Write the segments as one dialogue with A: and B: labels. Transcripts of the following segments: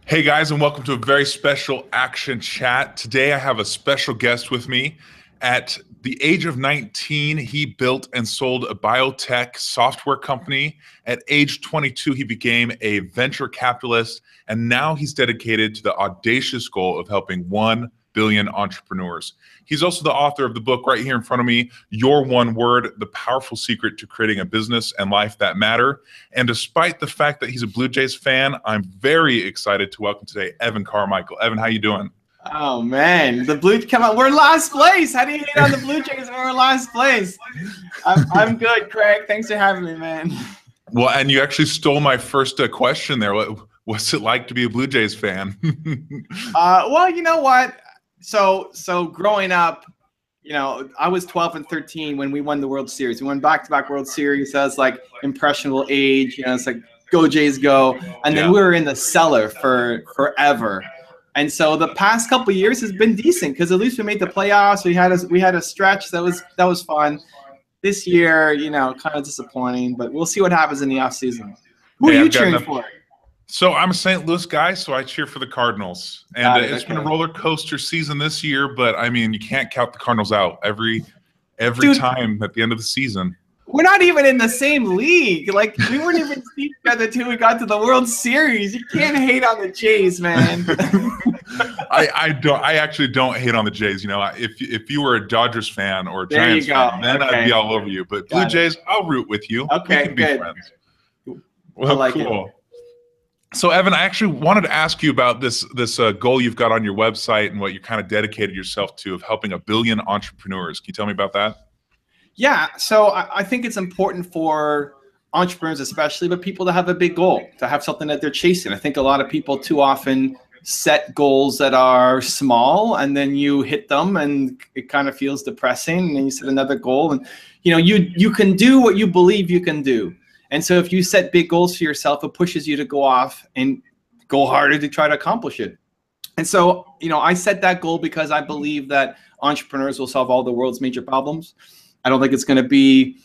A: Hey guys, and welcome to a very special Action Chat. Today I have a special guest with me. At the age of 19, he built and sold a biotech software company. At age 22, he became a venture capitalist, and now he's dedicated to the audacious goal of helping 1 billion entrepreneurs. He's also the author of the book right here in front of me, Your One Word, The Powerful Secret to Creating a Business and Life That Matter. And despite the fact that he's a Blue Jays fan, I'm very excited to welcome today Evan Carmichael. Evan, how you doing?
B: Oh man, the Blue come on, we're last place. How do you hate on the Blue Jays when we're last place? I'm good, Craig. Thanks for having me, man.
A: Well, and you actually stole my first question there. What's it like to be a Blue Jays fan?
B: Well, you know what? So growing up, I was 12 and 13 when we won the World Series. We won back-to-back World Series. That was like impressionable age. It's like go Jays go. And then we were in the cellar for forever. And so the past couple of years has been decent because at least we made the playoffs. We had a stretch that was fun. This year, kind of disappointing, but we'll see what happens in the offseason. Who are you cheering for?
A: So I'm a St. Louis guy, so I cheer for the Cardinals. And it's been a roller coaster season this year, but I mean, you can't count the Cardinals out every time at the end of the season.
B: We're not even in the same league. Like, we weren't even seeing together until we got to the World Series. You can't hate on the Jays, man.
A: I actually don't hate on the Jays. If you were a Dodgers fan or a Giants fan, then I'd be all over you. But Blue Jays, I'll root with you.
B: Okay,
A: we can be friends. Well, cool. So, Evan, I actually wanted to ask you about this goal you've got on your website and what you kind of dedicated yourself to of helping 1 billion entrepreneurs. Can you tell me about that?
B: Yeah, so I think it's important for entrepreneurs especially, but people to have a big goal, to have something that they're chasing. I think a lot of people too often set goals that are small and then you hit them and it kind of feels depressing, and then you set another goal and you can do what you believe you can do. And so if you set big goals for yourself, it pushes you to go off and go harder to try to accomplish it. And so, I set that goal because I believe that entrepreneurs will solve all the world's major problems. I don't think it's going to be,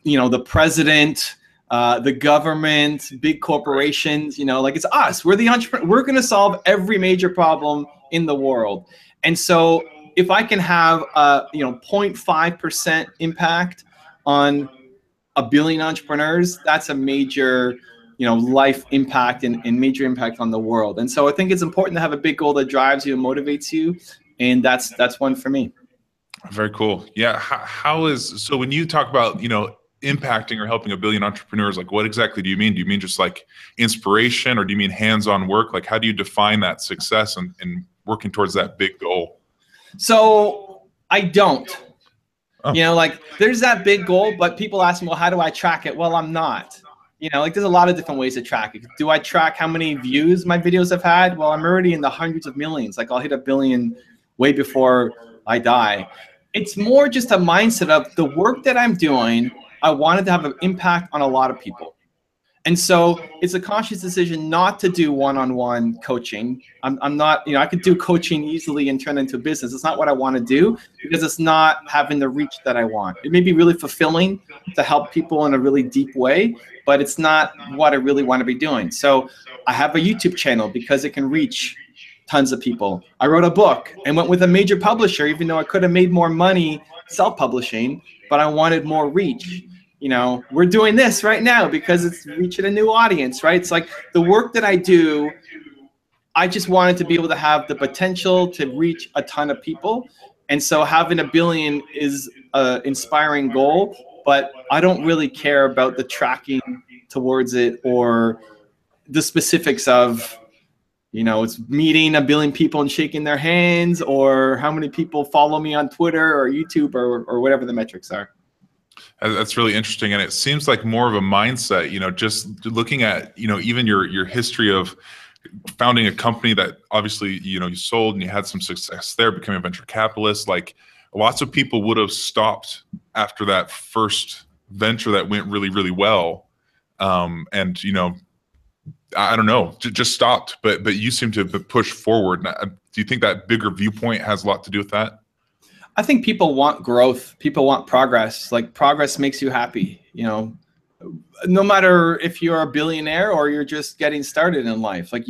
B: the president, the government, big corporations, like it's us. We're the entrepreneur. We're going to solve every major problem in the world. And so if I can have, 0.5% impact on 1 billion entrepreneurs, that's a major, life impact and major impact on the world. And so I think it's important to have a big goal that drives you and motivates you. And that's one for me.
A: Very cool. Yeah. So when you talk about, impacting or helping 1 billion entrepreneurs, like what exactly do you mean? Do you mean just like inspiration, or do you mean hands-on work? Like how do you define that success and working towards that big goal?
B: So I don't. Like there's that big goal, but people ask me, well, how do I track it? Well, I'm not. There's a lot of different ways to track it. Do I track how many views my videos have had? Well, I'm already in the hundreds of millions. Like I'll hit 1 billion way before I die. It's more just a mindset of the work that I'm doing. I wanted to have an impact on a lot of people. And so it's a conscious decision not to do one-on-one coaching. I'm not, I could do coaching easily and turn it into a business. It's not what I want to do because it's not having the reach that I want. It may be really fulfilling to help people in a really deep way, but it's not what I really want to be doing. So I have a YouTube channel because it can reach tons of people. I wrote a book and went with a major publisher, even though I could have made more money self-publishing, but I wanted more reach. We're doing this right now because it's reaching a new audience, right? It's like the work that I do, I just wanted to be able to have the potential to reach a ton of people. And so having 1 billion is an inspiring goal, but I don't really care about the tracking towards it or the specifics of, it's meeting 1 billion people and shaking their hands, or how many people follow me on Twitter or YouTube or whatever the metrics are.
A: That's really interesting. And it seems like more of a mindset, just looking at, even your history of founding a company that obviously, you sold and you had some success there, becoming a venture capitalist. Like lots of people would have stopped after that first venture that went really, really well. And, I don't know, just stopped, but you seem to push forward. Do you think that bigger viewpoint has a lot to do with that?
B: I think people want growth. People want progress. Like progress makes you happy. no matter if you're a billionaire or you're just getting started in life, like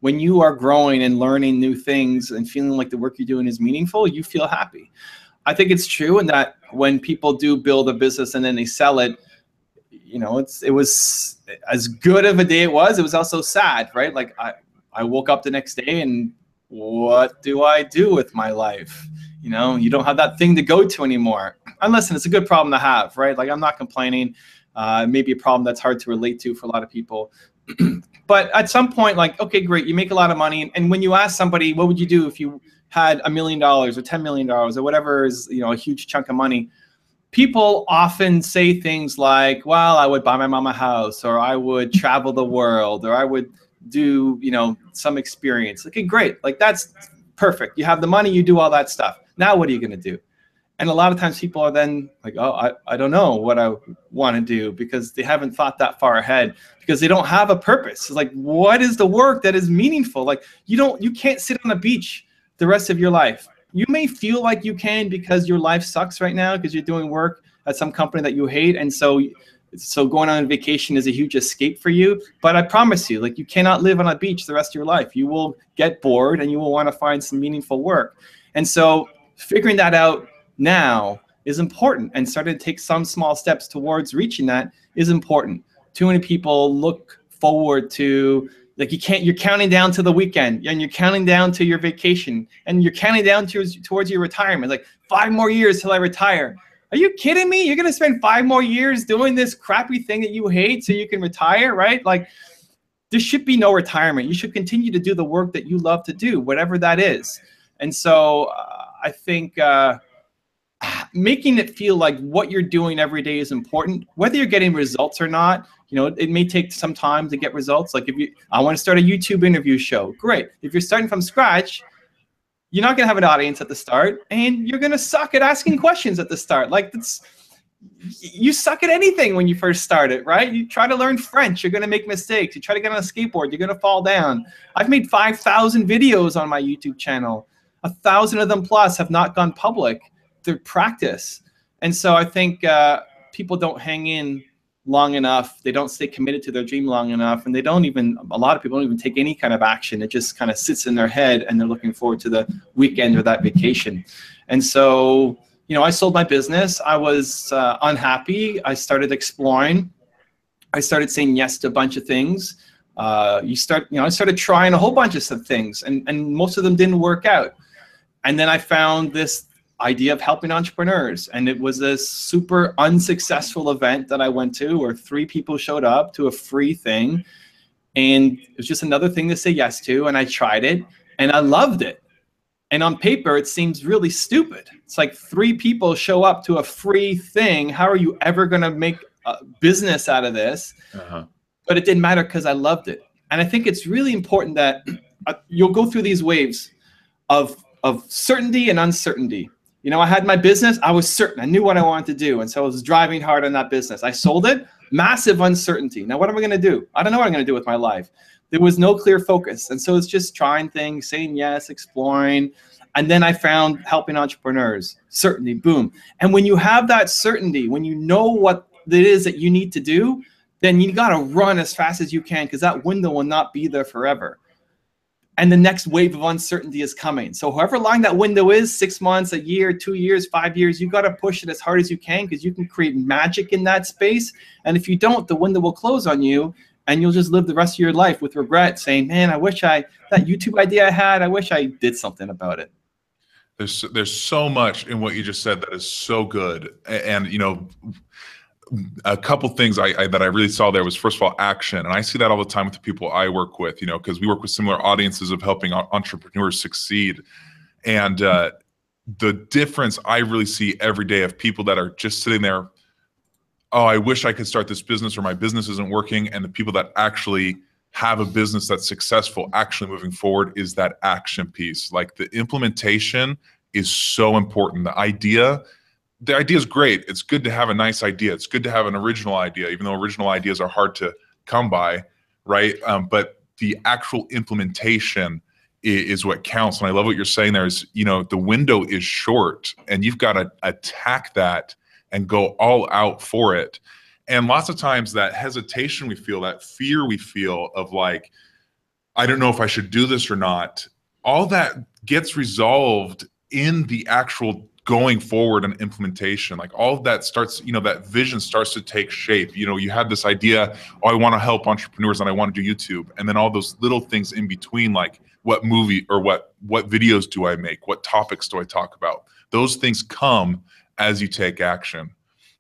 B: when you are growing and learning new things and feeling like the work you're doing is meaningful, you feel happy. I think it's true in that when people do build a business and then they sell it, you know, it was as good of a day it was also sad, right? Like I woke up the next day and what do I do with my life? You know, you don't have that thing to go to anymore. And listen, it's a good problem to have, right? Like I'm not complaining. Maybe a problem that's hard to relate to for a lot of people. But at some point, like, okay, great, you make a lot of money. And when you ask somebody, what would you do if you had $1 million or $10 million or whatever is, you know, a huge chunk of money? People often say things like, well, I would buy my mom a house, or I would travel the world, or I would do, you know, some experience. Okay, great. Like that's perfect. You have the money, you do all that stuff. Now what are you going to do? And a lot of times people are then like, oh, I don't know what I want to do, because they haven't thought that far ahead, because they don't have a purpose. It's like, what is the work that is meaningful? Like you can't sit on a beach the rest of your life. You may feel like you can because your life sucks right now because you're doing work at some company that you hate. And so going on vacation is a huge escape for you. But I promise you, like, you cannot live on a beach the rest of your life. You will get bored and you will want to find some meaningful work. And so figuring that out now is important, and starting to take some small steps towards reaching that is important. Too many people look forward to, like, you're counting down to the weekend, and you're counting down to your vacation, and you're counting down towards your retirement. Like 5 more years till I retire. Are you kidding me? You're going to spend 5 more years doing this crappy thing that you hate so you can retire, right? Like, there should be no retirement. You should continue to do the work that you love to do, whatever that is. And so I think making it feel like what you're doing every day is important, whether you're getting results or not. You know, it may take some time to get results. Like I want to start a YouTube interview show. Great. If you're starting from scratch, you're not going to have an audience at the start, and you're going to suck at asking questions at the start. Like, you suck at anything when you first start it, right? You try to learn French, you're going to make mistakes. You try to get on a skateboard, you're going to fall down. I've made 5,000 videos on my YouTube channel. 1,000 of them plus have not gone public. They're practice. And so I think people don't hang in long enough. They don't stay committed to their dream long enough. And a lot of people don't even take any kind of action. It just kind of sits in their head, and they're looking forward to the weekend or that vacation. And so, you know, I sold my business. I was unhappy. I started exploring. I started saying yes to a bunch of things. I started trying a whole bunch of things, and most of them didn't work out. And then I found this idea of helping entrepreneurs, and it was a super unsuccessful event that I went to, where 3 people showed up to a free thing, and it was just another thing to say yes to. And I tried it, and I loved it. And on paper, it seems really stupid. It's like 3 people show up to a free thing. How are you ever going to make a business out of this? But it didn't matter because I loved it. And I think it's really important that you'll go through these waves of certainty and uncertainty. You know, I had my business. I was certain. I knew what I wanted to do. And so I was driving hard on that business. I sold it. Massive uncertainty. Now, what am I going to do? I don't know what I'm going to do with my life. There was no clear focus. And so it's just trying things, saying yes, exploring. And then I found helping entrepreneurs. Certainty, boom. And when you have that certainty, when you know what it is that you need to do, then you got to run as fast as you can, because that window will not be there forever. And the next wave of uncertainty is coming. So however long that window is, 6 months, a year, 2 years, 5 years, you got to push it as hard as you can, because you can create magic in that space. And if you don't, the window will close on you, and you'll just live the rest of your life with regret, saying, man, I wish that YouTube idea I had, I wish I did something about it.
A: There's so much in what you just said that is so good. And, you know, a couple things that I really saw there was, first of all, action. And I see that all the time with the people I work with, you know, because we work with similar audiences of helping entrepreneurs succeed. And the difference I really see every day of people that are just sitting there, oh, I wish I could start this business, or my business isn't working, and the people that actually have a business that's successful, actually moving forward, is that action piece. Like, the implementation is so important. The idea is great. It's good to have a nice idea. It's good to have an original idea, even though original ideas are hard to come by, right? But the actual implementation is what counts. And I love what you're saying there is, you know, the window is short, and you've got to attack that and go all out for it. And lots of times that hesitation we feel, that fear we feel of like, I don't know if I should do this or not, all that gets resolved in the actual going forward and implementation. Like all of that starts, that vision starts to take shape. You had this idea, oh, I want to help entrepreneurs and I want to do YouTube. And then all those little things in between, like what movie or what videos do I make? What topics do I talk about? Those things come as you take action.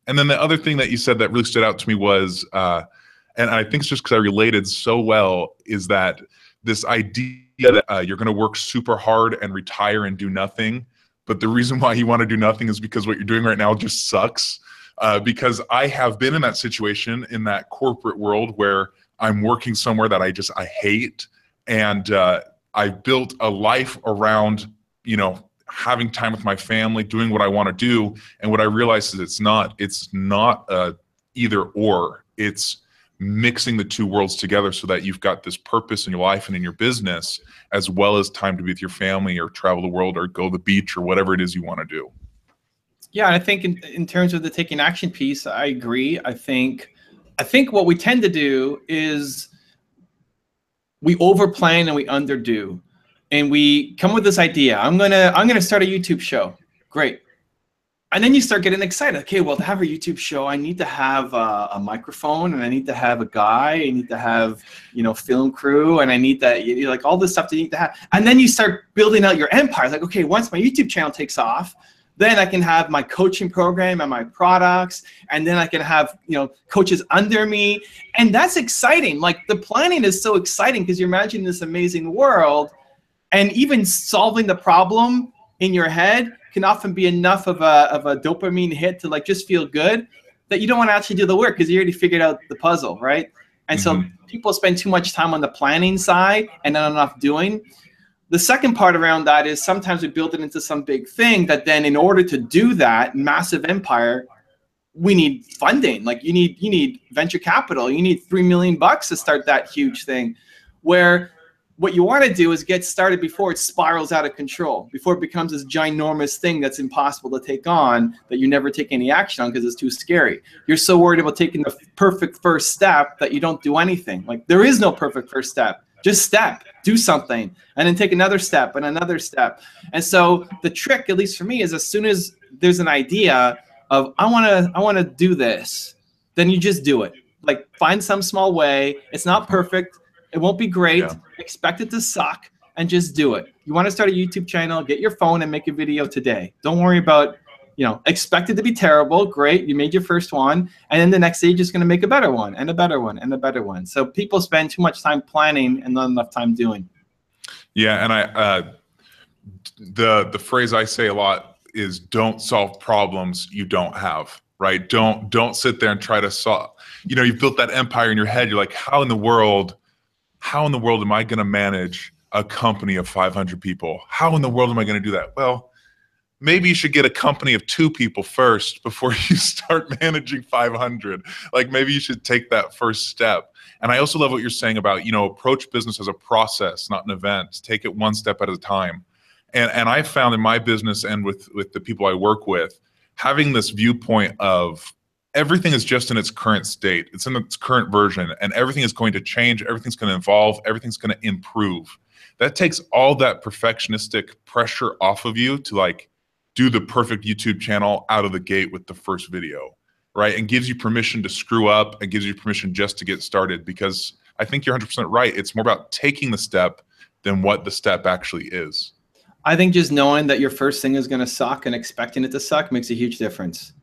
A: And then the other thing that you said that really stood out to me was, and I think it's just because I related so well, is that this idea that you're going to work super hard and retire and do nothing. But the reason why you want to do nothing is because what you're doing right now just sucks. Because I have been in that situation in that corporate world where I'm working somewhere that I hate. And I built a life around, having time with my family, doing what I want to do. And what I realized is it's not either or. It's mixing the two worlds together so that you've got this purpose in your life and in your business, as well as time to be with your family or travel the world or go to the beach or whatever it is you want to do.
B: Yeah, and I think in terms of the taking action piece, I agree. I think what we tend to do is we overplan and we underdo. And we come with this idea, I'm gonna start a YouTube show. Great. And then you start getting excited. Okay, well, to have a YouTube show, I need to have a microphone, and I need to have a guy, I need to have, film crew, and I need that, like all this stuff that you need to have. And then you start building out your empire. It's like, okay, once my YouTube channel takes off, then I can have my coaching program and my products, and then I can have, coaches under me. And that's exciting. Like the planning is so exciting because you're imagining this amazing world, and even solving the problem in your head can often be enough of a dopamine hit to like just feel good that you don't want to actually do the work because you already figured out the puzzle, right? And so people spend too much time on the planning side and not enough doing. The second part around that is sometimes we build it into some big thing that then in order to do that massive empire, we need funding. Like you need venture capital. You need $3 million to start that huge thing, where what you want to do is get started before it spirals out of control, before it becomes this ginormous thing that's impossible to take on, that you never take any action on because it's too scary. You're so worried about taking the perfect first step that you don't do anything. Like there is no perfect first step. Just step, do something, and then take another step and another step. And so the trick, at least for me, is as soon as there's an idea of I want to do this, then you just do it. Like find some small way. It's not perfect. It won't be great. Yeah. Expect it to suck and just do it. You want to start a YouTube channel, get your phone and make a video today. Don't worry about, expect it to be terrible. Great. You made your first one. And then the next day, you're just going to make a better one and a better one and a better one. So people spend too much time planning and not enough time doing.
A: Yeah. And the phrase I say a lot is don't solve problems you don't have, right? Don't sit there and try to solve, you've built that empire in your head. You're like, how in the world am I going to manage a company of 500 people? How in the world am I going to do that? Well, maybe you should get a company of 2 people first before you start managing 500. Like maybe you should take that first step. And I also love what you're saying about, approach business as a process, not an event. Take it one step at a time. And I found in my business and with the people I work with, having this viewpoint of everything is just in its current state. It's in its current version, and everything is going to change. Everything's going to evolve. Everything's going to improve. That takes all that perfectionistic pressure off of you to like do the perfect YouTube channel out of the gate with the first video, right? And gives you permission to screw up and gives you permission just to get started, because I think you're 100% right. It's more about taking the step than what the step actually is.
B: I think just knowing that your first thing is going to suck and expecting it to suck makes a huge difference.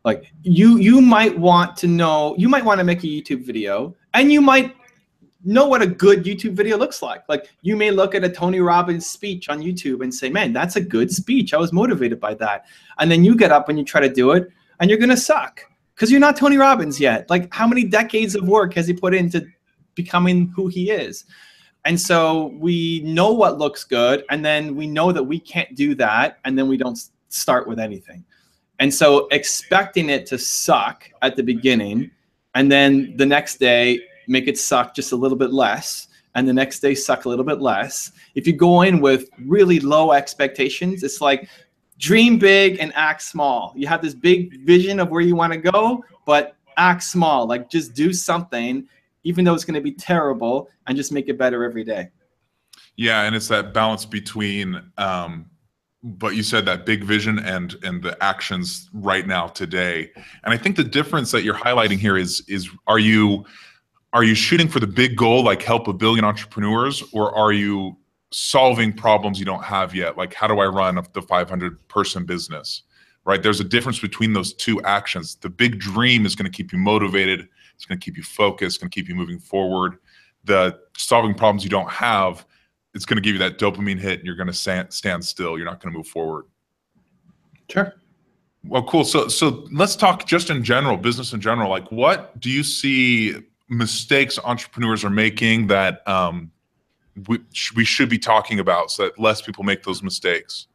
B: Like you might want to make a YouTube video, and you might know what a good YouTube video looks like. Like you may look at a Tony Robbins speech on YouTube and say, man, that's a good speech. I was motivated by that. And then you get up and you try to do it and you're going to suck because you're not Tony Robbins yet. Like how many decades of work has he put into becoming who he is? And so we know what looks good, and then we know that we can't do that, and then we don't start with anything. And so expecting it to suck at the beginning, and then the next day make it suck just a little bit less, and the next day suck a little bit less. If you go in with really low expectations, it's like dream big and act small. You have this big vision of where you want to go, but act small. Like just do something, even though it's going to be terrible, and just make it better every day.
A: Yeah, and it's that balance between, but you said that big vision and the actions right now today. And I think the difference that you're highlighting here is are you shooting for the big goal, like help 1 billion entrepreneurs, or are you solving problems you don't have yet? Like, how do I run the 500-person business, right? There's a difference between those two actions. The big dream is going to keep you motivated. It's going to keep you focused, going to keep you moving forward. The solving problems you don't have, it's going to give you that dopamine hit, and you're going to stand still. You're not going to move forward.
B: Sure.
A: Well, cool. So let's talk just in general, business in general. Like, what do you see mistakes entrepreneurs are making that we should be talking about so that less people make those mistakes?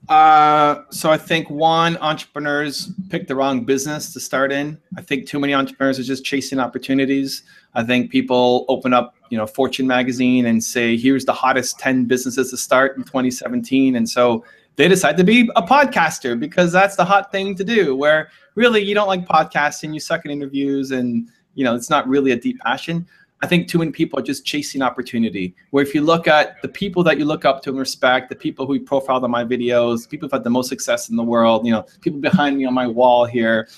B: So I think one, entrepreneurs pick the wrong business to start in. I think too many entrepreneurs are just chasing opportunities. I think people open up, Fortune magazine and say, here's the hottest 10 businesses to start in 2017. And so they decide to be a podcaster because that's the hot thing to do, where really you don't like podcasting, you suck at interviews, and it's not really a deep passion. I think too many people are just chasing opportunity, where if you look at the people that you look up to and respect, the people who we profiled on my videos, people who've had the most success in the world, people behind me on my wall here,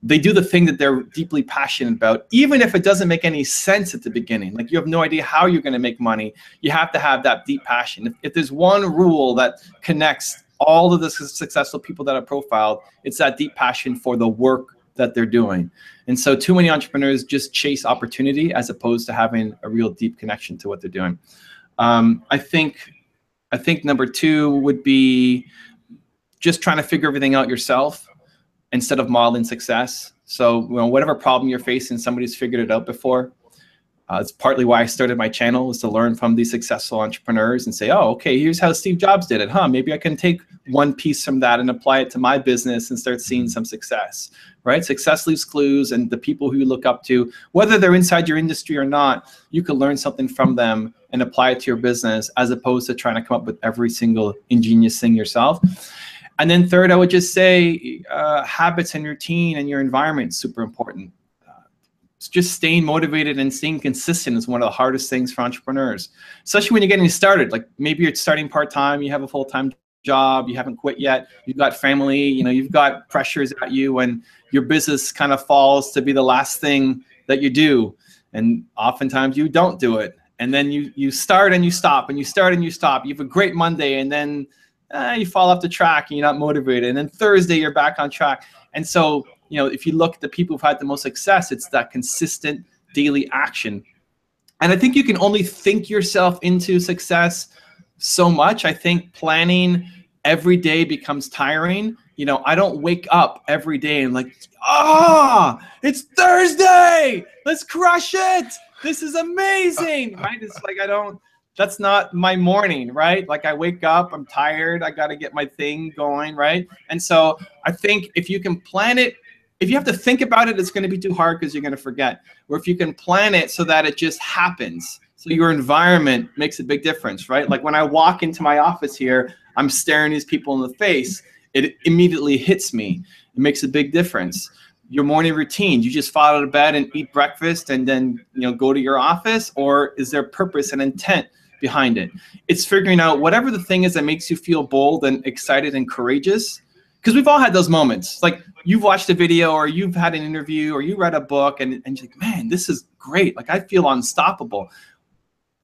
B: they do the thing that they're deeply passionate about, even if it doesn't make any sense at the beginning. Like, you have no idea how you're going to make money. You have to have that deep passion. If there's one rule that connects all of the successful people that I profiled, it's that deep passion for the work that they're doing. And so too many entrepreneurs just chase opportunity as opposed to having a real deep connection to what they're doing. I think number two would be just trying to figure everything out yourself instead of modeling success. So whatever problem you're facing, somebody's figured it out before. It's partly why I started my channel, is to learn from these successful entrepreneurs and say, oh, okay, here's how Steve Jobs did it. Maybe I can take one piece from that and apply it to my business and start seeing some success, right? Success leaves clues, and the people who you look up to, whether they're inside your industry or not, you can learn something from them and apply it to your business, as opposed to trying to come up with every single ingenious thing yourself. And then third, I would just say habits and routine and your environment is super important. Just staying motivated and staying consistent is one of the hardest things for entrepreneurs, especially when you're getting started. Like, maybe you're starting part-time, you have a full-time job, you haven't quit yet, you've got family, you've got pressures at you, and your business kind of falls to be the last thing that you do. And oftentimes you don't do it. And then you start and you stop, and you start and you stop. You have a great Monday, and then you fall off the track and you're not motivated. And then Thursday you're back on track. And so, if you look at the people who've had the most success, it's that consistent daily action. And I think you can only think yourself into success so much. I think planning every day becomes tiring. I don't wake up every day and like, it's Thursday, let's crush it, this is amazing, right? It's like, that's not my morning, right? Like, I wake up, I'm tired, I got to get my thing going, right? And so I think if you can plan it, if you have to think about it, it's going to be too hard because you're going to forget. Or if you can plan it so that it just happens, so your environment makes a big difference, right? Like, when I walk into my office here, I'm staring these people in the face. It immediately hits me. It makes a big difference. Your morning routine, you just fall out of bed and eat breakfast and then go to your office, or is there purpose and intent behind it? It's figuring out whatever the thing is that makes you feel bold and excited and courageous. Because we've all had those moments. Like, you've watched a video, or you've had an interview, or you read a book, and you're like, man, this is great. Like, I feel unstoppable.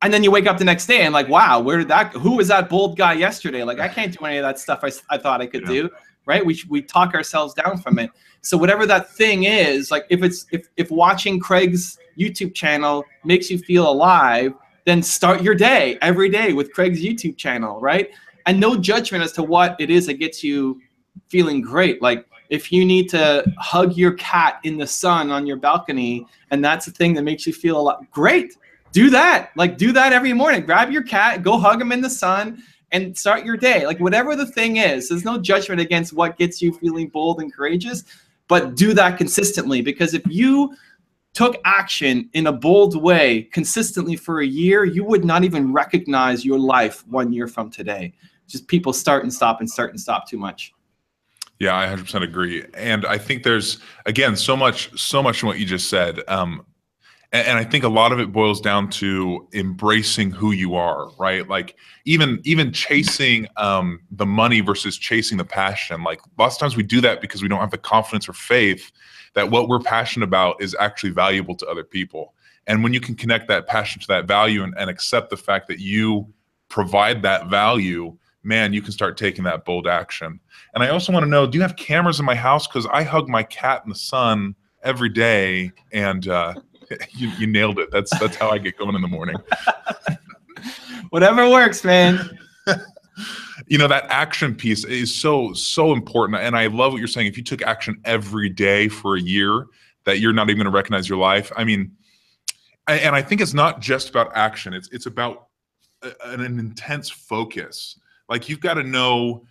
B: And then you wake up the next day and like, wow, who was that bold guy yesterday? Like, I can't do any of that stuff I thought I could do, right? We talk ourselves down from it. So whatever that thing is, like, if watching Craig's YouTube channel makes you feel alive, then start your day every day with Craig's YouTube channel, right? And no judgment as to what it is that gets you feeling great. Like, if you need to hug your cat in the sun on your balcony, and that's the thing that makes you feel alive, great. Do that. Like, do that every morning. Grab your cat, go hug him in the sun, and start your day. Like, whatever the thing is, there's no judgment against what gets you feeling bold and courageous, but do that consistently. Because if you took action in a bold way consistently for a year, you would not even recognize your life 1 year from today. Just people start and stop and start and stop too much.
A: Yeah, I 100% agree. And I think there's, again, so much in what you just said. And I think a lot of it boils down to embracing who you are, right? Like even chasing the money versus chasing the passion. Like lots of times we do that because we don't have the confidence or faith that what we're passionate about is actually valuable to other people. And when you can connect that passion to that value and accept the fact that you provide that value, man, you can start taking that bold action. And I also want to know, do you have cameras in my house? Because I hug my cat in the sun every day, and you nailed it. That's how I get going in the morning.
B: Whatever works, man.
A: You know, that action piece is so important. And I love what you're saying. If you took action every day for a year, that you're not even going to recognize your life. I mean, and I think it's not just about action. It's about an intense focus. Like you've got to know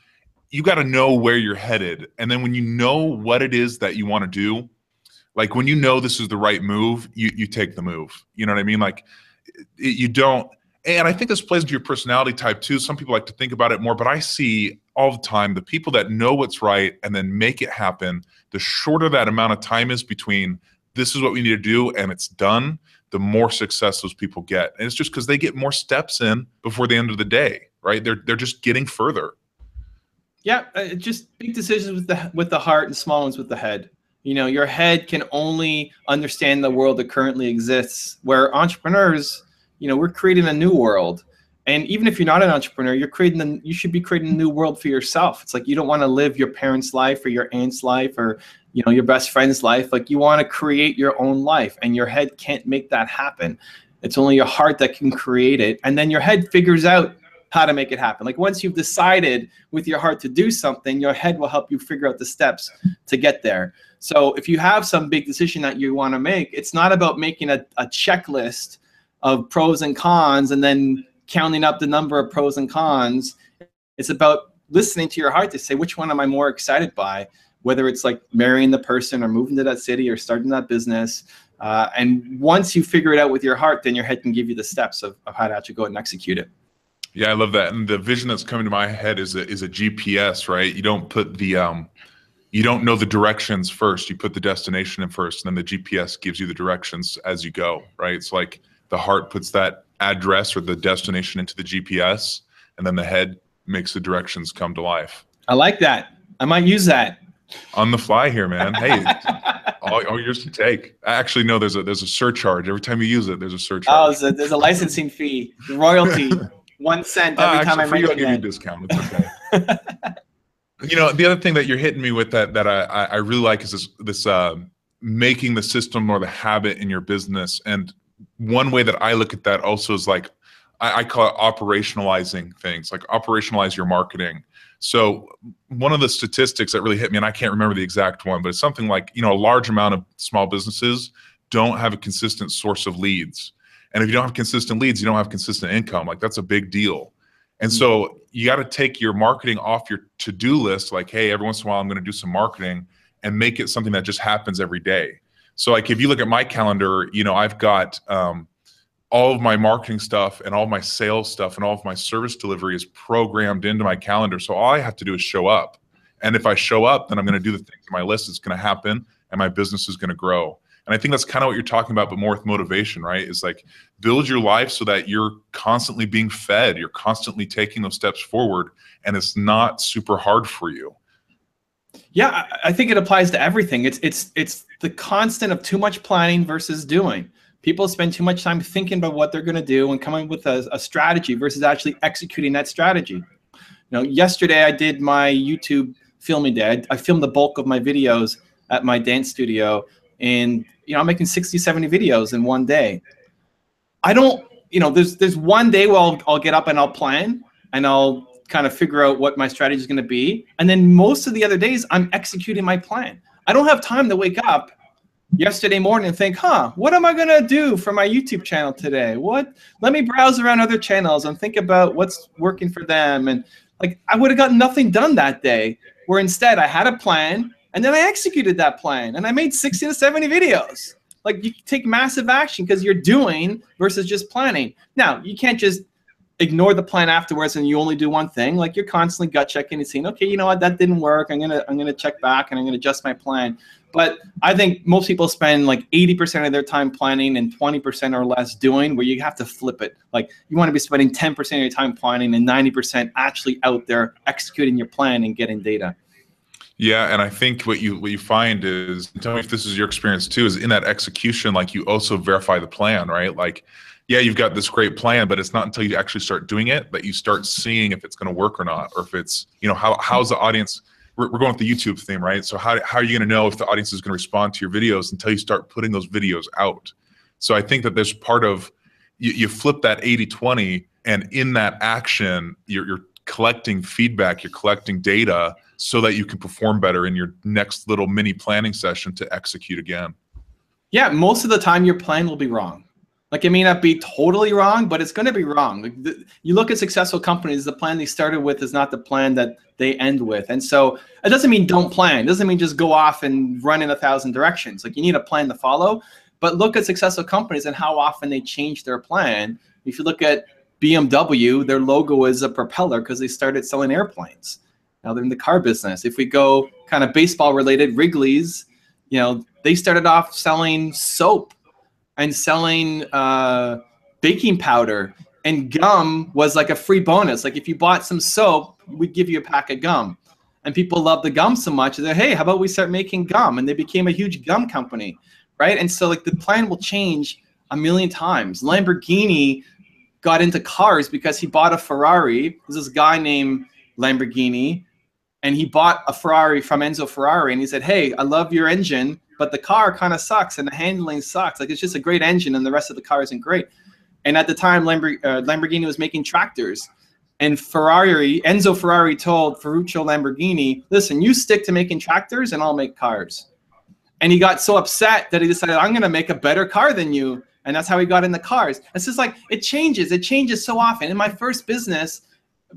A: where you're headed. And then when you know what it is that you want to do, like when you know this is the right move, you take the move. You know what I mean? Like you don't, and I think this plays into your personality type too. Some people like to think about it more, but I see all the time the people that know what's right and then make it happen, the shorter that amount of time is between this is what we need to do and it's done, the more success those people get. And it's just because they get more steps in before the end of the day, right? They're just getting further.
B: Yeah, just big decisions with the heart and small ones with the head. You know, your head can only understand the world that currently exists, where entrepreneurs, you know, we're creating a new world. And even if you're not an entrepreneur, you should be creating a new world for yourself. It's like you don't want to live your parents' life or your aunt's life or, you know, your best friend's life. Like you want to create your own life, and your head can't make that happen. It's only your heart that can create it. And then your head figures out how to make it happen. Like once you've decided with your heart to do something, your head will help you figure out the steps to get there. So if you have some big decision that you want to make, it's not about making a checklist of pros and cons and then counting up the number of pros and cons. It's about listening to your heart to say, which one am I more excited by? Whether it's like marrying the person or moving to that city or starting that business. And once you figure it out with your heart, then your head can give you the steps of how to actually go and execute it.
A: Yeah, I love that. And the vision that's coming to my head is a GPS, right? You don't put the you don't know the directions first. You put the destination in first, and then the GPS gives you the directions as you go, right? It's like the heart puts that address or the destination into the GPS, and then the head makes the directions come to life.
B: I like that. I might use that.
A: On the fly here, man. Hey, all yours to take. Actually, no, there's a surcharge. Every time you use it, there's a surcharge.
B: Oh, there's a licensing fee, royalty, 1 cent every time I mention it.
A: I'll give you a discount. It's okay. You know, the other thing that you're hitting me with that I really like is this making the system or the habit in your business. And one way that I look at that also is like, I call it operationalizing things, like operationalize your marketing. So one of the statistics that really hit me, and I can't remember the exact one, but it's something like, you know, a large amount of small businesses don't have a consistent source of leads. And if you don't have consistent leads, you don't have consistent income. Like that's a big deal. And so you got to take your marketing off your to-do list. Like, hey, every once in a while I'm going to do some marketing, and make it something that just happens every day. So like if you look at my calendar, you know, I've got all of my marketing stuff and all of my sales stuff and all of my service delivery is programmed into my calendar. So all I have to do is show up. And if I show up, then I'm going to do the things on my list. It's going to happen, and my business is going to grow. And I think that's kind of what you're talking about, but more with motivation, right? Is like build your life so that you're constantly being fed, you're constantly taking those steps forward, and it's not super hard for you.
B: Yeah, I think it applies to everything. It's the constant of too much planning versus doing. People spend too much time thinking about what they're going to do and coming up with a strategy versus actually executing that strategy. You know, yesterday I did my YouTube filming day. I filmed the bulk of my videos at my dance studio, and you know, I'm making 60, 70 videos in one day. I don't, you know, there's one day where I'll get up and I'll plan and I'll kind of figure out what my strategy is going to be. And then most of the other days I'm executing my plan. I don't have time to wake up yesterday morning and think, what am I going to do for my YouTube channel today? Let me browse around other channels and think about what's working for them. And like, I would have gotten nothing done that day, where instead I had a plan, and then I executed that plan, and I made 60 to 70 videos. Like, you take massive action because you're doing versus just planning. Now, you can't just ignore the plan afterwards and you only do one thing, like you're constantly gut checking and saying, okay, you know what, that didn't work. I'm gonna check back and I'm gonna adjust my plan. But I think most people spend like 80% of their time planning and 20% or less doing, where you have to flip it. Like you want to be spending 10% of your time planning and 90% actually out there executing your plan and getting data.
A: Yeah, and I think what you find is, tell me if this is your experience too, is in that execution, like you also verify the plan, right? Like, yeah, you've got this great plan, but it's not until you actually start doing it that you start seeing if it's going to work or not, or if it's, you know, how's the audience. We're going with the YouTube theme, right? So how are you going to know if the audience is going to respond to your videos until you start putting those videos out? So I think that there's part of, you flip that 80-20, and in that action, you're collecting feedback, you're collecting data so that you can perform better in your next little mini planning session to execute again.
B: Yeah, most of the time your plan will be wrong. Like it may not be totally wrong, but it's going to be wrong. Like you look at successful companies, the plan they started with is not the plan that they end with. And so it doesn't mean don't plan. It doesn't mean just go off and run in 1,000 directions. Like you need a plan to follow, but look at successful companies and how often they change their plan. If you look at BMW, their logo is a propeller because they started selling airplanes. Now they're in the car business. If we go kind of baseball related, Wrigley's, you know, they started off selling soap and selling baking powder, and gum was like a free bonus. Like if you bought some soap, we'd give you a pack of gum. And people loved the gum so much, they're, hey, how about we start making gum? And they became a huge gum company, right? And so like the plan will change a million times. Lamborghini got into cars because he bought a Ferrari. There's this guy named Lamborghini, and he bought a Ferrari from Enzo Ferrari, and he said, hey, I love your engine, but the car kind of sucks and the handling sucks. Like it's just a great engine and the rest of the car isn't great. And at the time, Lamborghini was making tractors, and Enzo Ferrari told Ferruccio Lamborghini, listen, you stick to making tractors and I'll make cars. And he got so upset that he decided, I'm going to make a better car than you. And that's how he got into cars. It's just like, it changes so often. In my first business,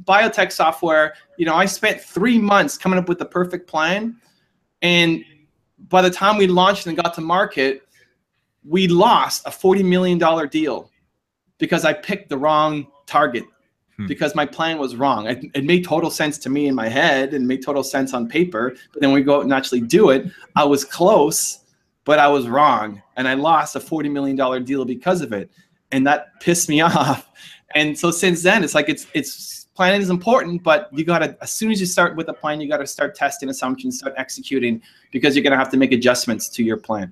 B: biotech software, you know, I spent 3 months coming up with the perfect plan. And by the time we launched and got to market, we lost a $40 million deal because I picked the wrong target, because my plan was wrong. It made total sense to me in my head and made total sense on paper. But then when we go out and actually do it, I was close, but I was wrong. And I lost a $40 million deal because of it. And that pissed me off. And so since then, it's like, it's planning is important, but you got to, as soon as you start with a plan, you got to start testing assumptions, start executing, because you're going to have to make adjustments to your plan.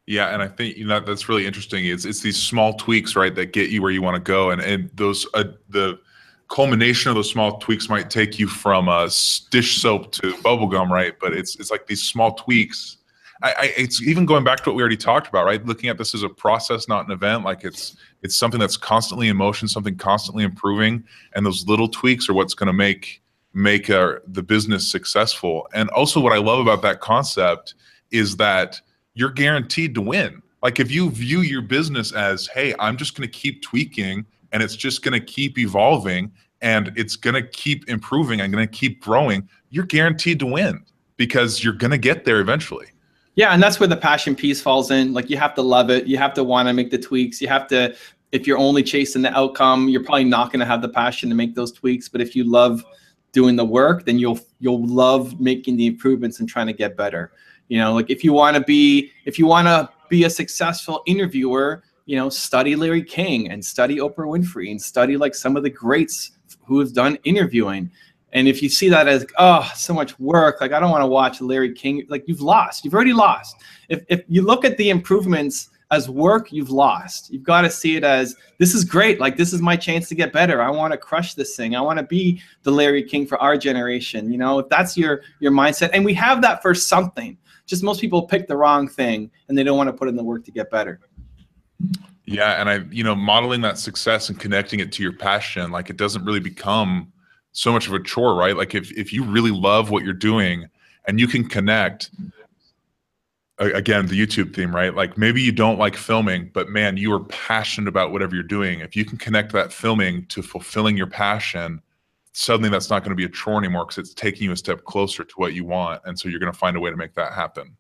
A: Yeah, and I think, you know, that's really interesting. It's these small tweaks, right, that get you where you want to go, and those the culmination of those small tweaks might take you from dish soap to bubble gum, right? But it's like these small tweaks. It's even going back to what we already talked about, right? Looking at this as a process, not an event. Like it's something that's constantly in motion, something constantly improving, and those little tweaks are what's going to make the business successful. And also, what I love about that concept is that you're guaranteed to win. Like if you view your business as, hey, I'm just going to keep tweaking and it's just going to keep evolving and it's going to keep improving, I'm going to keep growing, you're guaranteed to win because you're going to get there eventually.
B: Yeah, and that's where the passion piece falls in. Like you have to love it. You have to want to make the tweaks. You have to, if you're only chasing the outcome, you're probably not going to have the passion to make those tweaks. But if you love doing the work, then you'll love making the improvements and trying to get better. You know, like if you want to be a successful interviewer, you know, study Larry King and study Oprah Winfrey and study like some of the greats who have done interviewing. And if you see that as, oh, so much work, like I don't want to watch Larry King, like you've already lost. If you look at the improvements as work, you've lost. You've got to see it as, this is great. Like this is my chance to get better. I want to crush this thing. I want to be the Larry King for our generation. You know, if that's your mindset, and we have that for something. Just most people pick the wrong thing and they don't want to put in the work to get better.
A: Yeah, and modeling that success and connecting it to your passion, like it doesn't really become so much of a chore, right? Like if you really love what you're doing and you can connect, again, the YouTube theme, right? Like maybe you don't like filming, but man, you are passionate about whatever you're doing. If you can connect that filming to fulfilling your passion, suddenly that's not going to be a chore anymore because it's taking you a step closer to what you want. And so you're going to find a way to make that happen.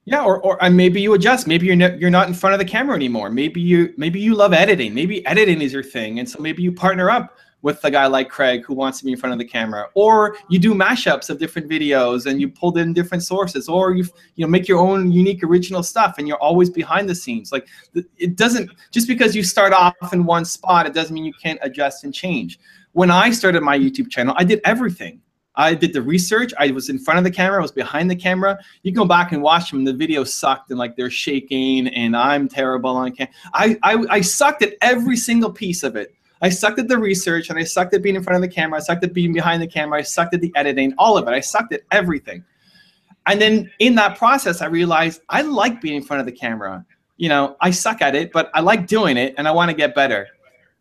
B: Yeah, or and maybe you adjust. Maybe you're not in front of the camera anymore. Maybe you love editing. Maybe editing is your thing, and so maybe you partner up with a guy like Craig who wants to be in front of the camera, or you do mashups of different videos and you pulled in different sources, or you make your own unique original stuff, and you're always behind the scenes. Like, it doesn't, just because you start off in one spot, it doesn't mean you can't adjust and change. When I started my YouTube channel, I did everything. I did the research. I was in front of the camera. I was behind the camera. You can go back and watch them. The video sucked and like they're shaking and I'm terrible on camera. I sucked at every single piece of it. I sucked at the research, and I sucked at being in front of the camera. I sucked at being behind the camera. I sucked at the editing, all of it. I sucked at everything. And then in that process, I realized I like being in front of the camera. You know, I suck at it, but I like doing it and I want to get better.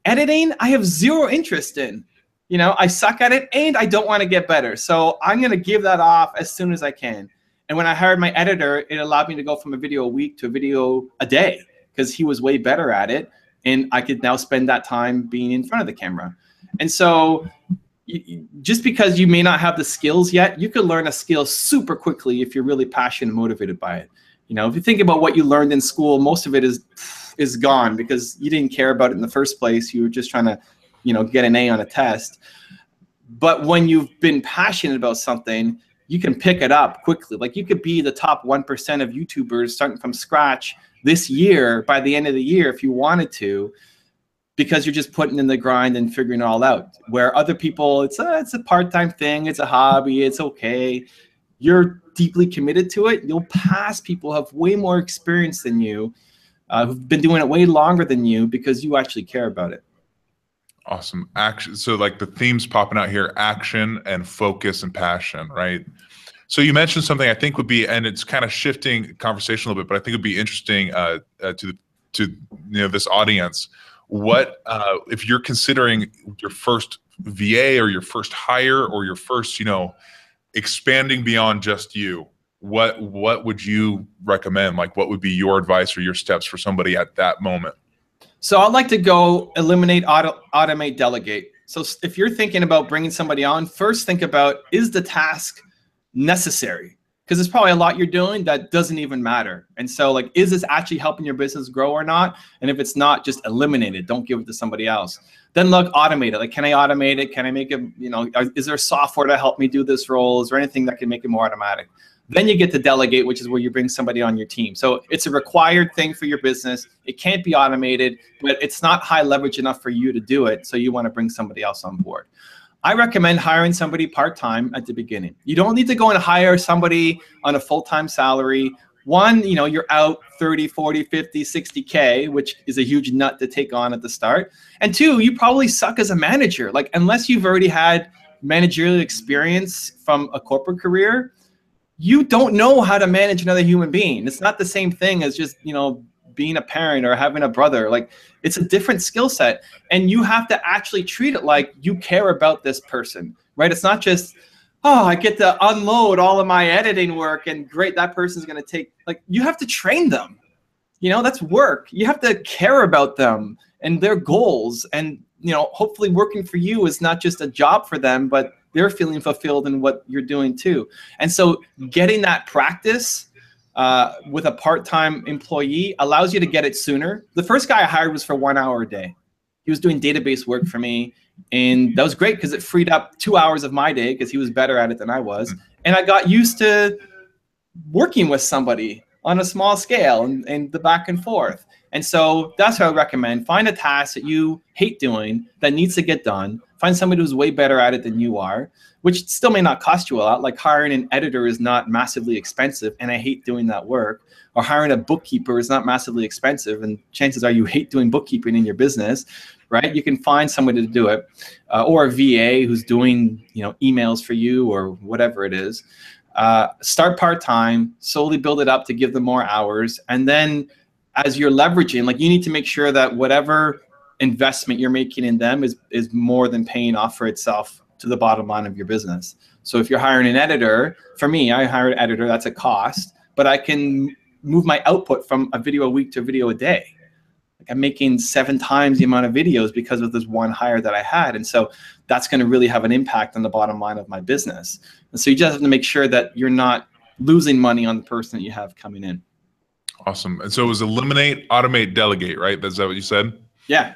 B: Editing, I have zero interest in. You know, I suck at it and I don't want to get better. So I'm going to give that off as soon as I can. And when I hired my editor, it allowed me to go from a video a week to a video a day, because he was way better at it. And I could now spend that time being in front of the camera. And so just because you may not have the skills yet, you could learn a skill super quickly if you're really passionate and motivated by it. You know, if you think about what you learned in school, most of it is gone because you didn't care about it in the first place. You were just trying to, you know, get an A on a test. But when you've been passionate about something, you can pick it up quickly. Like, you could be the top 1% of YouTubers starting from scratch this year by the end of the year if you wanted to, because you're just putting in the grind and figuring it all out. Where other people, it's a part-time thing, it's a hobby, it's okay. You're deeply committed to it. You'll pass people who have way more experience than you, who've been doing it way longer than you, because you actually care about it.
A: Awesome. Action. So like the themes popping out here: action and focus and passion, right? So you mentioned something I think would be, and it's kind of shifting conversation a little bit, but I think it'd be interesting to you know, this audience. What if you're considering your first VA or your first hire or your first, you know, expanding beyond just you? What would you recommend? Like, what would be your advice or your steps for somebody at that moment?
B: So I'd like to go eliminate, automate, delegate. So if you're thinking about bringing somebody on, first think about, is the task necessary? Because there's probably a lot you're doing that doesn't even matter. And so, like, is this actually helping your business grow or not? And if it's not, just eliminate it. Don't give it to somebody else. Then look, automate it. Like, can I automate it? Can I make it, you know, is there software to help me do this role? Is there anything that can make it more automatic? Then you get to delegate, which is where you bring somebody on your team. So it's a required thing for your business. It can't be automated, but it's not high leverage enough for you to do it. So you want to bring somebody else on board. I recommend hiring somebody part-time at the beginning. You don't need to go and hire somebody on a full-time salary. One, you know, you're out 30, 40, 50, 60K, which is a huge nut to take on at the start. And two, you probably suck as a manager. Like, unless you've already had managerial experience from a corporate career, you don't know how to manage another human being. It's not the same thing as just, you know, being a parent or having a brother. Like, it's a different skill set, and you have to actually treat it like you care about this person, right? It's not just, oh, I get to unload all of my editing work and great, that person's going to take, like, you have to train them. You know, that's work. You have to care about them and their goals. And, you know, hopefully working for you is not just a job for them, but they're feeling fulfilled in what you're doing too. And so getting that practice with a part-time employee allows you to get it sooner. The first guy I hired was for 1 hour a day. He was doing database work for me, and that was great because it freed up 2 hours of my day because he was better at it than I was. And I got used to working with somebody on a small scale and the back and forth. And so that's what I would recommend. Find a task that you hate doing that needs to get done. Find somebody who's way better at it than you are, which still may not cost you a lot. Like, hiring an editor is not massively expensive, and I hate doing that work. Or hiring a bookkeeper is not massively expensive, and chances are you hate doing bookkeeping in your business, right? You can find somebody to do it, or a VA who's doing, you know, emails for you or whatever it is. Start part-time, slowly build it up to give them more hours, and then as you're leveraging, like, you need to make sure that whatever investment you're making in them is more than paying off for itself to the bottom line of your business. So if you're hiring an editor, for me, I hire an editor, that's a cost, but I can move my output from a video a week to a video a day. Like, I'm making 7 times the amount of videos because of this one hire that I had. And so that's going to really have an impact on the bottom line of my business. And so you just have to make sure that you're not losing money on the person that you have coming in.
A: Awesome. And so it was eliminate, automate, delegate, right? Is that what you said?
B: Yeah.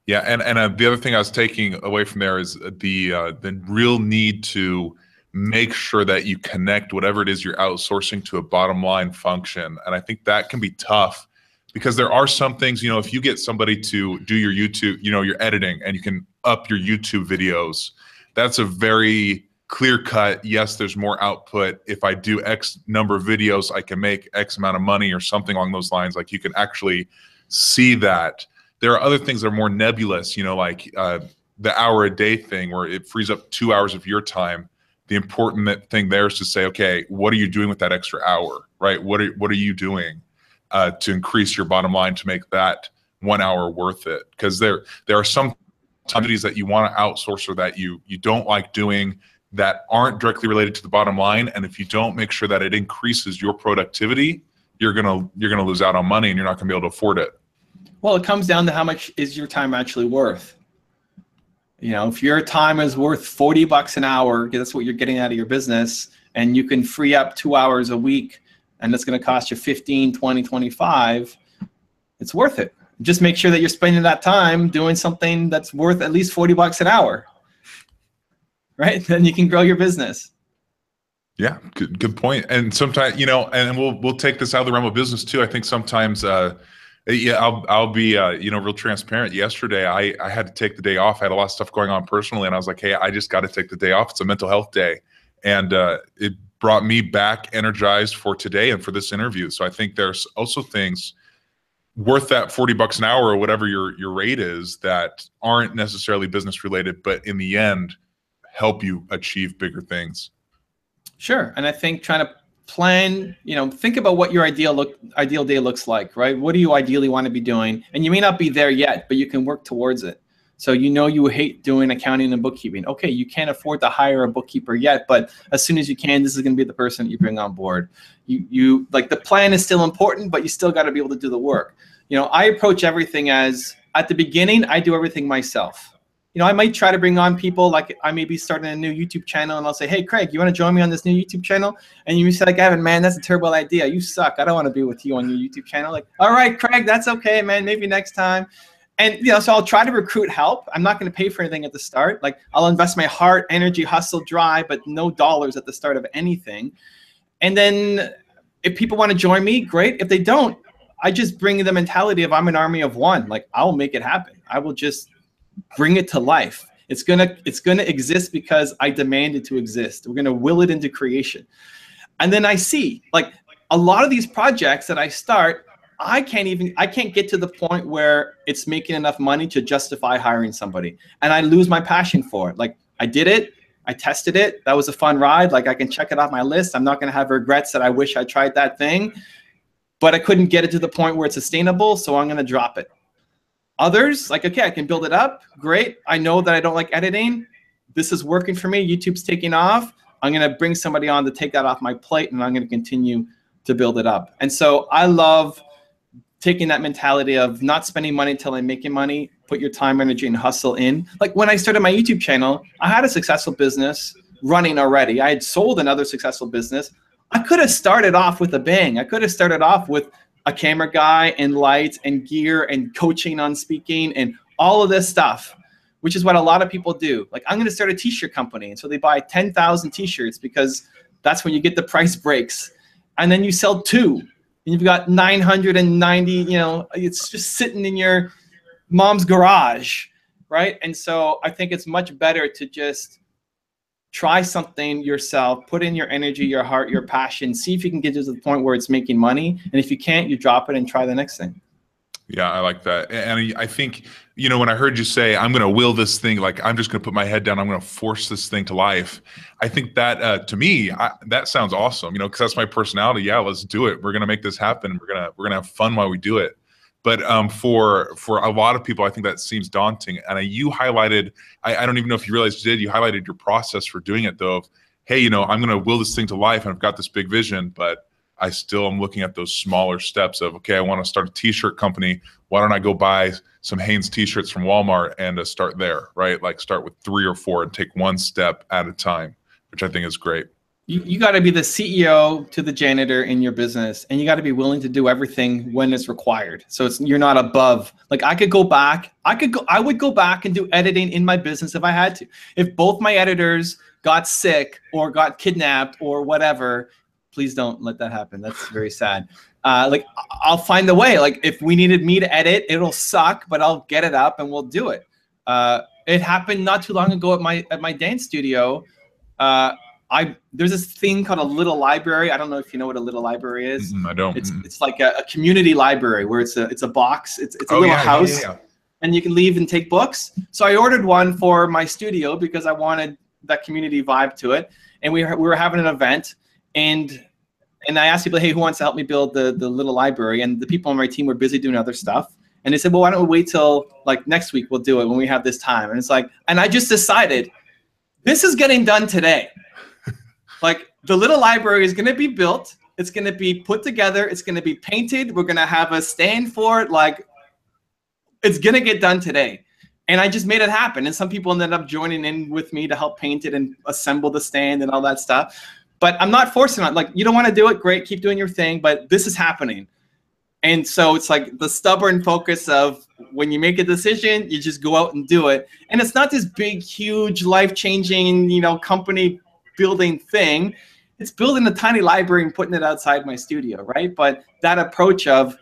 A: Yeah, and the other thing I was taking away from there is the real need to make sure that you connect whatever it is you're outsourcing to a bottom line function. And I think that can be tough because there are some things, you know, if you get somebody to do your YouTube, you know, your editing, and you can up your YouTube videos, that's a very clear cut. Yes, there's more output. If I do X number of videos, I can make X amount of money or something along those lines. Like you can actually see that. There are other things that are more nebulous, you know, like the hour a day thing where it frees up 2 hours of your time. The important thing there is to say, okay, what are you doing with that extra hour, right? What are you doing to increase your bottom line to make that 1 hour worth it? Because there are some activities that you want to outsource or that you don't like doing that aren't directly related to the bottom line. And if you don't make sure that it increases your productivity, you're gonna lose out on money and you're not gonna be able to afford it.
B: Well, it comes down to how much is your time actually worth. You know, if your time is worth $40 an hour, that's what you're getting out of your business, and you can free up 2 hours a week, and it's going to cost you 15, 20, 25, it's worth it. Just make sure that you're spending that time doing something that's worth at least $40 an hour, right? Then you can grow your business.
A: Yeah, good point. And sometimes, you know, and we'll take this out of the realm of business too. I think sometimes, yeah, I'll be you know, real transparent. Yesterday, I had to take the day off. I had a lot of stuff going on personally, and I was like, hey, I just got to take the day off. It's a mental health day, and it brought me back energized for today and for this interview. So I think there's also things worth that $40 an hour or whatever your rate is that aren't necessarily business related, but in the end, help you achieve bigger things.
B: Sure, and I think trying to plan, you know, think about what your ideal day looks like, right? What do you ideally want to be doing? And you may not be there yet, but you can work towards it. So you know you hate doing accounting and bookkeeping. Okay, you can't afford to hire a bookkeeper yet, but as soon as you can, this is going to be the person that you bring on board. You like, the plan is still important, but you still got to be able to do the work. You know, I approach everything as, at the beginning, I do everything myself. You know, I might try to bring on people, like I may be starting a new YouTube channel and I'll say, hey, Craig, you want to join me on this new YouTube channel? And you say, like, Evan, man, that's a terrible idea. You suck. I don't want to be with you on your YouTube channel. Like, all right, Craig, that's okay, man. Maybe next time. And, you know, so I'll try to recruit help. I'm not going to pay for anything at the start. Like, I'll invest my heart, energy, hustle, drive, but no dollars at the start of anything. And then if people want to join me, great. If they don't, I just bring the mentality of I'm an army of one. Like, I'll make it happen. I will just bring it to life. It's gonna exist because I demand it to exist. We're gonna will it into creation. And then I see, like, a lot of these projects that I start, I can't get to the point where it's making enough money to justify hiring somebody. And I lose my passion for it. Like, I did it, I tested it, that was a fun ride. Like, I can check it off my list. I'm not gonna have regrets that I wish I tried that thing, but I couldn't get it to the point where it's sustainable, so I'm gonna drop it. Others, like, okay, I can build it up. Great. I know that I don't like editing. This is working for me. YouTube's taking off. I'm going to bring somebody on to take that off my plate, and I'm going to continue to build it up. And so I love taking that mentality of not spending money until I'm making money. Put your time, energy, and hustle in. Like, when I started my YouTube channel, I had a successful business running already. I had sold another successful business. I could have started off with a bang. I could have started off with a camera guy and lights and gear and coaching on speaking and all of this stuff, which is what a lot of people do. Like, I'm going to start a t-shirt company. And so they buy 10,000 t-shirts because that's when you get the price breaks. And then you sell 2 and you've got 990, you know, it's just sitting in your mom's garage, right? And so I think it's much better to just try something yourself, put in your energy, your heart, your passion, see if you can get to the point where it's making money. And if you can't, you drop it and try the next thing.
A: Yeah, I like that. And I think, you know, when I heard you say, I'm going to will this thing, like, I'm just going to put my head down, I'm going to force this thing to life. I think that, to me, that sounds awesome, you know, because that's my personality. Yeah, let's do it. We're going to make this happen. We're going to have fun while we do it. But for a lot of people, I think that seems daunting. And you highlighted, I don't even know if you realized you did, you highlighted your process for doing it, though, of, hey, you know, I'm going to will this thing to life and I've got this big vision, but I still am looking at those smaller steps of, okay, I want to start a t-shirt company. Why don't I go buy some Hanes t-shirts from Walmart and start there, right? Like, start with 3 or 4 and take one step at a time, which I think is great.
B: You got to be the CEO to the janitor in your business, and you got to be willing to do everything when it's required. So you're not above. Like I would go back and do editing in my business if I had to. If both my editors got sick or got kidnapped or whatever, please don't let that happen. That's very sad. Like I'll find a way. Like if we needed me to edit, it'll suck, but I'll get it up and we'll do it. It happened not too long ago at my dance studio. There's this thing called a little library. I don't know if you know what a little library is.
A: I don't.
B: It's like a community library where it's a box. It's a little house, and you can leave and take books. So I ordered one for my studio because I wanted that community vibe to it. And we were having an event, and I asked people, hey, who wants to help me build the little library? And the people on my team were busy doing other stuff. And they said, well, why don't we wait till like next week? We'll do it when we have this time. And it's like, and I just decided this is getting done today. Like the little library is going to be built. It's going to be put together. It's going to be painted. We're going to have a stand for it. Like it's going to get done today. And I just made it happen. And some people ended up joining in with me to help paint it and assemble the stand and all that stuff. But I'm not forcing it. Like, you don't want to do it, great, keep doing your thing, but this is happening. And so it's like the stubborn focus of when you make a decision, you just go out and do it. And it's not this big, huge, life-changing, company building thing. It's building a tiny library and putting it outside my studio, right? But that approach of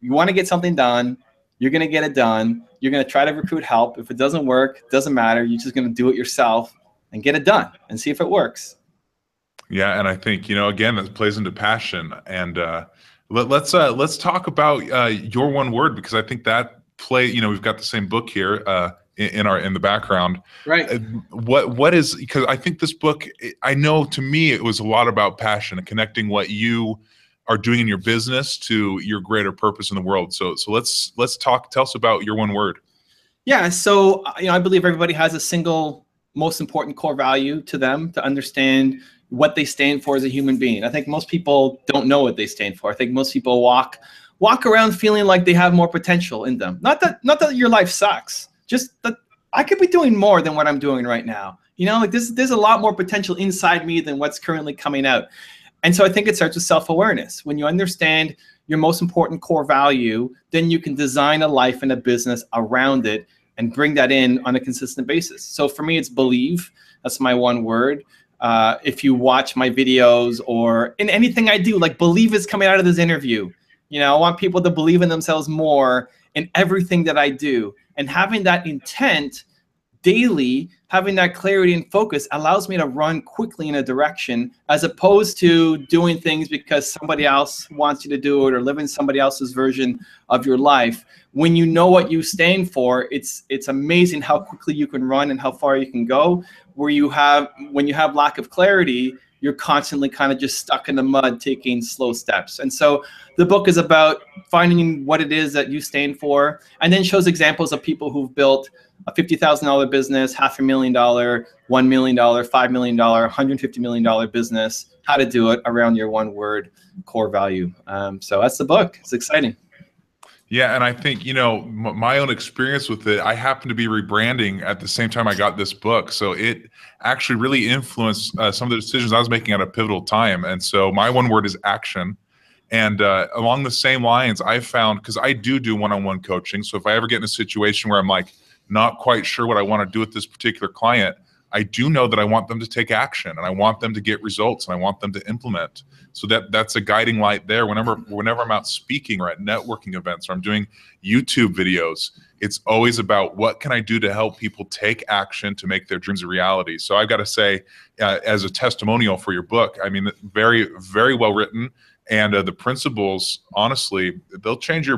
B: you want to get something done, you're going to get it done, you're going to try to recruit help. If it doesn't work, it doesn't matter. You're just going to do it yourself and get it done and see if it works.
A: Yeah, and I think, again, that plays into passion. And let's talk about your one word, because I think that we've got the same book here in the background.
B: Right.
A: What is, because I think this book, I know to me it was a lot about passion and connecting what you are doing in your business to your greater purpose in the world. So let's talk. Tell us about your one word.
B: Yeah. So I believe everybody has a single most important core value to them to understand what they stand for as a human being. I think most people don't know what they stand for. I think most people walk around feeling like they have more potential in them. Not that your life sucks, just that I could be doing more than what I'm doing right now. Like there's a lot more potential inside me than what's currently coming out. And so I think it starts with self-awareness. When you understand your most important core value, then you can design a life and a business around it and bring that in on a consistent basis. So for me, it's believe. That's my one word. If you watch my videos or in anything I do, like believe is coming out of this interview. I want people to believe in themselves more in everything that I do. And having that intent daily, having that clarity and focus allows me to run quickly in a direction, as opposed to doing things because somebody else wants you to do it or live in somebody else's version of your life. When you know what you stand for, it's amazing how quickly you can run and how far you can go. When you have lack of clarity, you're constantly kind of just stuck in the mud, taking slow steps. And so the book is about finding what it is that you stand for, and then shows examples of people who've built a $50,000 business, $500,000, $1 million, $5 million, $150 million business, how to do it around your one word core value. So that's the book. It's exciting.
A: Yeah, and I think, my own experience with it, I happened to be rebranding at the same time I got this book. So it actually really influenced some of the decisions I was making at a pivotal time. And so my one word is action. And along the same lines, I found, because I do one-on-one coaching. So if I ever get in a situation where I'm like not quite sure what I want to do with this particular client, I do know that I want them to take action, and I want them to get results, and I want them to implement. So that's a guiding light there. Whenever I'm out speaking or at networking events or I'm doing YouTube videos, it's always about what can I do to help people take action to make their dreams a reality. So I've got to say, as a testimonial for your book, I mean, very, very well written. And the principles, honestly, they'll change your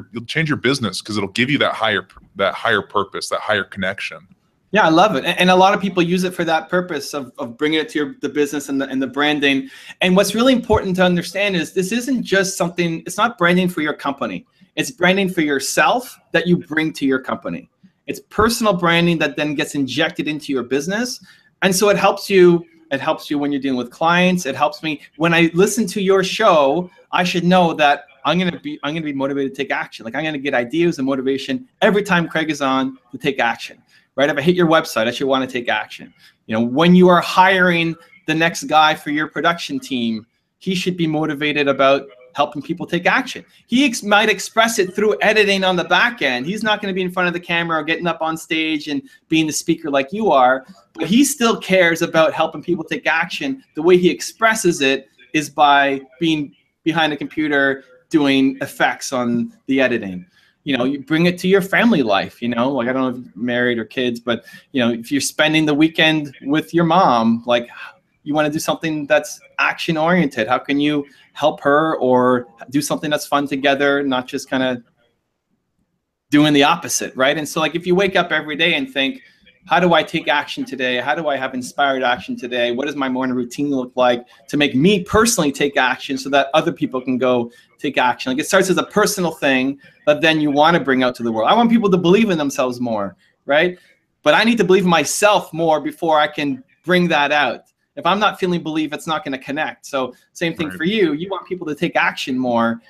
A: business, because it'll give you that higher purpose, that higher connection.
B: Yeah, I love it. And a lot of people use it for that purpose of bringing it to the business and the branding. And what's really important to understand is this isn't just something, it's not branding for your company. It's branding for yourself that you bring to your company. It's personal branding that then gets injected into your business. And so it helps you when you're dealing with clients. It helps me when I listen to your show. I should know that I'm gonna be motivated to take action. Like I'm gonna get ideas and motivation every time Craig is on to take action. Right? If I hit your website, I should want to take action. When you are hiring the next guy for your production team, he should be motivated about helping people take action. He might express it through editing on the back end. He's not going to be in front of the camera or getting up on stage and being the speaker like you are, but he still cares about helping people take action. The way he expresses it is by being behind a computer doing effects on the editing. You know, you bring it to your family life, you know, like I don't know if you're married or kids, but, you know, if you're spending the weekend with your mom, like you want to do something that's action oriented. How can you help her or do something that's fun together, not just kind of doing the opposite, right? And so like if you wake up every day and think, how do I take action today? How do I have inspired action today? What does my morning routine look like to make me personally take action so that other people can go take action? Like it starts as a personal thing that then you want to bring out to the world. I want people to believe in themselves more, right? But I need to believe in myself more before I can bring that out. If I'm not feeling belief, it's not going to connect. So same thing for you. You want people to take action more.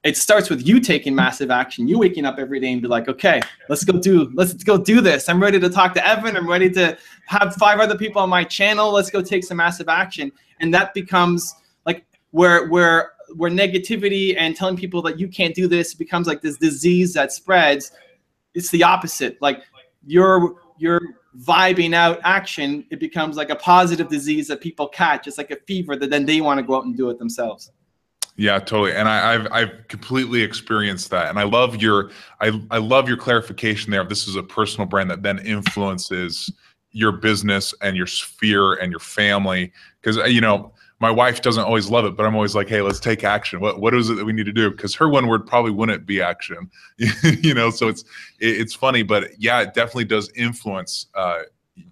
B: It starts with you taking massive action. You waking up every day and be like, okay, let's go do this. I'm ready to talk to Evan. I'm ready to have 5 other people on my channel. Let's go take some massive action. And that becomes like where negativity and telling people that you can't do this becomes like this disease that spreads. It's the opposite. Like you're vibing out action. It becomes like a positive disease that people catch. It's like a fever that then they want to go out and do it themselves.
A: Yeah, totally. And I've completely experienced that. And I love your clarification there. This is a personal brand that then influences your business and your sphere and your family. Because, you know, my wife doesn't always love it, but I'm always like, hey, let's take action. What is it that we need to do? Because her one word probably wouldn't be action, you know? So it's funny, but yeah, it definitely does influence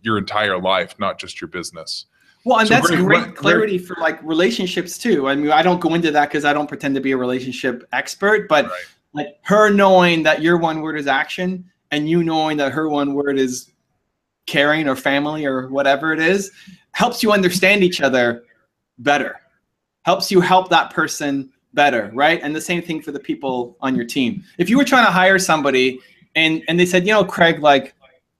A: your entire life, not just your business.
B: Well, and so that's great clarity for like relationships too. I mean, I don't go into that because I don't pretend to be a relationship expert, but like her knowing that your one word is action and you knowing that her one word is caring or family or whatever it is, helps you understand each other better, helps you help that person better, right? And the same thing for the people on your team. If you were trying to hire somebody and they said, you know, Craig, like,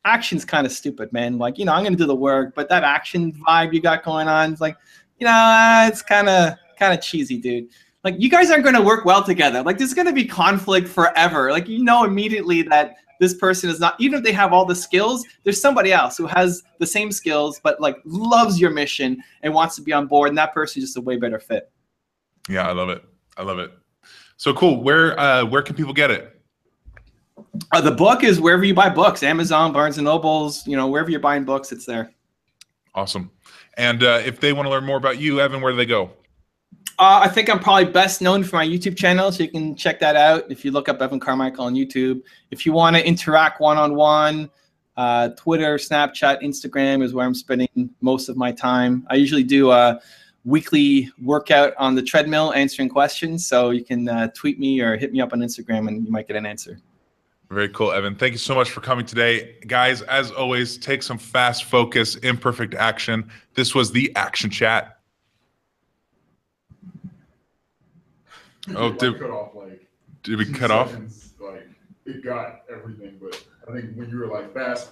B: action's kind of stupid, man. Like, you know, I'm going to do the work, but that action vibe you got going on, it's like, you know, it's kind of cheesy, dude. Like, you guys aren't going to work well together. Like, there's going to be conflict forever. Like, you know immediately that this person is not, even if they have all the skills, there's somebody else who has the same skills, but like loves your mission and wants to be on board. And that person is just a way better fit.
A: Yeah, I love it. I love it. So cool. Where can people get it?
B: The book is wherever you buy books, Amazon, Barnes and Nobles, you know, wherever you're buying books, it's there.
A: Awesome. And if they want to learn more about you, Evan, where do they go?
B: I think I'm probably best known for my YouTube channel, so you can check that out if you look up Evan Carmichael on YouTube. If you want to interact one-on-one, Twitter, Snapchat, Instagram is where I'm spending most of my time. I usually do a weekly workout on the treadmill answering questions, so you can tweet me or hit me up on Instagram and you might get an answer.
A: Very cool, Evan. Thank you so much for coming today. Guys, as always, take some fast focus, imperfect action. This was the Action Chat. Oh, did we cut off?
C: Like, it got everything, but I think when you were like fast